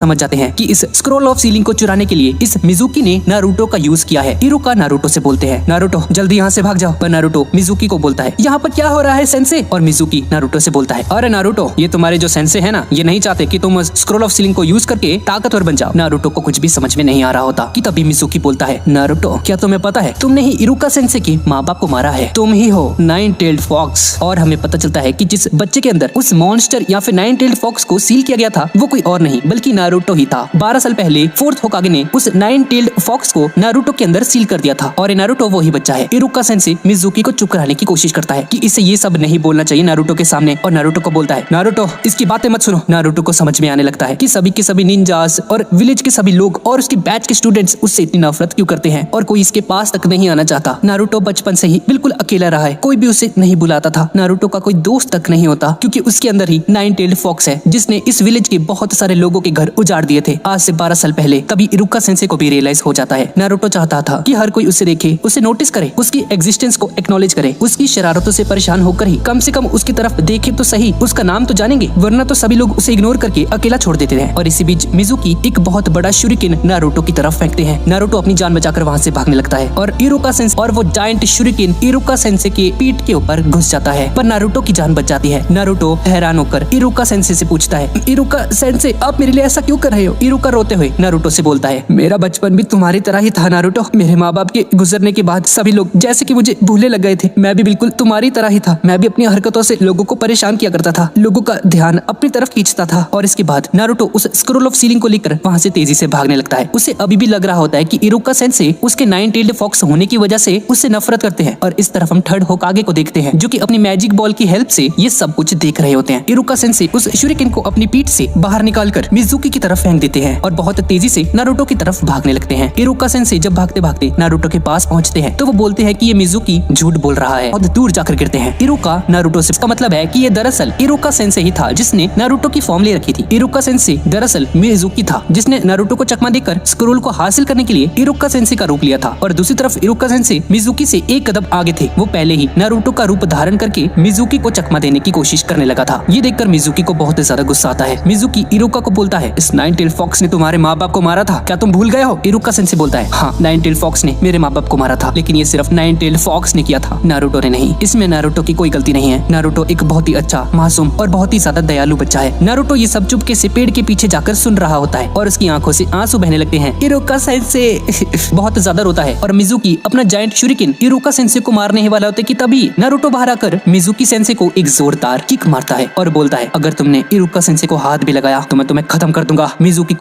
समझ जाते हैं कि इस स्क्रोल ऑफ सीलिंग को चुराने के लिए इस मिजुकी ने नारुतो का यूज किया है। इरुका नारुतो से बोलते हैं, नारुतो जल्दी यहाँ से भाग जाओ। पर नारुतो मिजुकी को बोलता है, यहाँ पर क्या हो रहा है सेंसे? और मिजुकी नारुतो से बोलता है, अरे नारुतो, ये तुम्हारे जो सेंसे है ना, ये नहीं चाहते कि तुम स्क्रोल ऑफ सीलिंग को यूज करके ताकतवर बन जाओ। नारुतो को कुछ भी समझ में नहीं आ रहा होता कि तभी मिजुकी बोलता है, नारुतो क्या तुम्हें पता है, तुमने ही इरुका सेंसे के माँ बाप को मारा है, तुम ही हो नाइन टेल्ड फॉक्स। और हमें पता चलता है कि जिस बच्चे के अंदर उस मॉन्स्टर या फिर नाइन टेल्ड फॉक्स को सील किया गया था वो कोई और नहीं बल्कि नारुतो ही था। 12 साल पहले फोर्थ होकागे ने उस नाइन टेल्ड फॉक्स को नारुतो के अंदर सील कर दिया था और नारुतो वो ही बच्चा है। इरुका सेंसे मिजुकी को चुप कराने की कोशिश करता है कि इसे ये सब नहीं बोलना चाहिए नारुतो के सामने, और नारुतो को बोलता है, नारुतो इसकी बातें मत सुनो। नारुतो को समझ में आने लगता है कि सभी के सभी निंजास और विलेज के सभी लोग और उसके बैच के स्टूडेंट्स उससे इतनी नफरत क्यों करते हैं और कोई इसके पास तक नहीं आना चाहता। नारुतो बचपन से ही बिल्कुल अकेला रहा है, कोई भी उसे नहीं बुलाता था। नारुतो का कोई दोस्त तक नहीं होता क्योंकि उसके अंदर ही नाइन टेल्ड फॉक्स है जिसने इस विलेज के बहुत सारे लोगों के घर उजाड़ दिए थे आज से 12 साल पहले। तभी इरुका सेंसे को भी रियलाइज हो जाता है। नारुतो चाहता था कि हर कोई उसे देखे, उसे नोटिस करे, उसकी एग्जिस्टेंस को एक्नॉलेज करे, उसकी शरारतों से परेशान होकर ही कम से कम उसकी तरफ देखे तो सही, उसका नाम तो जानेंगे, वरना तो सभी लोग उसे इग्नोर करके अकेला छोड़ देते हैं। और इसी बीच मिजुकी एक बहुत बड़ा शुरिकेन नारुतो की तरफ फेंकते हैं। नारुतो अपनी जान बचाकर वहाँ से भागने लगता है और इरुका सेंसे और वो जायंट शुरिकेन इरुका सेंसे के पीठ के ऊपर घुस जाता है, पर नारुतो की जान बच जाती है। नारुतो हैरान होकर इरुका सेंसे से पूछता है, इरुका सेंसे आप मेरे लिए ऐसा क्यों कर रहे हो? इरुका रोते हुए नारुतो से बोलता है, मेरा बचपन भी तुम्हारी तरह ही था नारुतो। मेरे माँ बाप के गुजरने के बाद सभी लोग जैसे कि मुझे भूलने लग गए थे। मैं भी बिल्कुल तुम्हारी तरह ही था। मैं भी अपनी हरकतों से लोगों को परेशान किया करता था, लोगों का ध्यान अपनी तरफ खींचता था। और इसके बाद नारुतो उस स्क्रोल ऑफ सीलिंग को लेकर वहाँ से तेजी से भागने लगता है। उसे अभी भी लग रहा होता है कि इरुका सेंसे उसके नाइन टेल्ड फॉक्स होने की वजह से उससे नफरत करते हैं। और इस तरफ हम थर्ड होकागे को देखते हैं जो कि अपनी मैजिक बॉल की हेल्प से ये सब कुछ देख रहे होते हैं। इरुका सेंसे उस शुरिकेन को अपनी पीठ से बाहर निकालकर मिजुकी की तरफ फेंक देते हैं और बहुत तेजी से नारुतो की तरफ भागने लगते हैं। इरुका सेंसे जब भागते भागते नारुतो के पास पहुंचते हैं तो वो बोलते हैं कि ये मिजुकी झूठ बोल रहा है, बहुत दूर जाकर गिरते हैं। इरुका नारुतो से, इसका मतलब है कि ये दरअसल इरुका सेंसे ही था जिसने नारुतो की फॉर्म ले रखी थी। इरुका सेंसे दरअसल मिजुकी था जिसने नारुतो को चकमा देकर स्क्रोल को हासिल करने के लिए इरुका सेंसे का रूप लिया था। और दूसरी तरफ इरुका सेंसे मिजुकी से एक कदम आगे थे, वो पहले ही नारुतो का रूप धारण करके मिजुकी को चकमा देने की कोशिश करने लगा था। ये देखकर मिजुकी को बहुत ज्यादा गुस्सा आता है। मिजुकी इरुका को बोलता है, इस नाइन टेल्ड फॉक्स ने तुम्हारे माँ बाप को मारा था, क्या तुम भूल गए हो? इरुका सेंसे बोलता है, हाँ नाइन टेल्ड फॉक्स ने मेरे माँ बाप को मारा था, लेकिन ये सिर्फ नाइन टेल्ड फॉक्स ने किया था, नारुतो ने नहीं। इसमें नारुतो की कोई गलती नहीं है। नारुतो एक बहुत ही अच्छा, मासूम और बहुत ही ज्यादा दयालु बच्चा है। नारुतो ये सब चुपके से पेड़ के पीछे जाकर सुन रहा होता है और उसकी आंखों से आंसू बहने लगते हैं। इरुका सेंसे बहुत ज्यादा रोता है और मिजुकी अपना जायंट शुरिकेन इरुका सेंसे को मारने ही वाला होता है कि तभी नारुतो बाहर आकर मिजुकी सेंसे को एक जोरदार किक मारता है और बोलता है, अगर तुमने इरुका सेंसे को हाथ भी लगाया तो मैं तुम्हें खत्म कर दूंगा। मिजुकी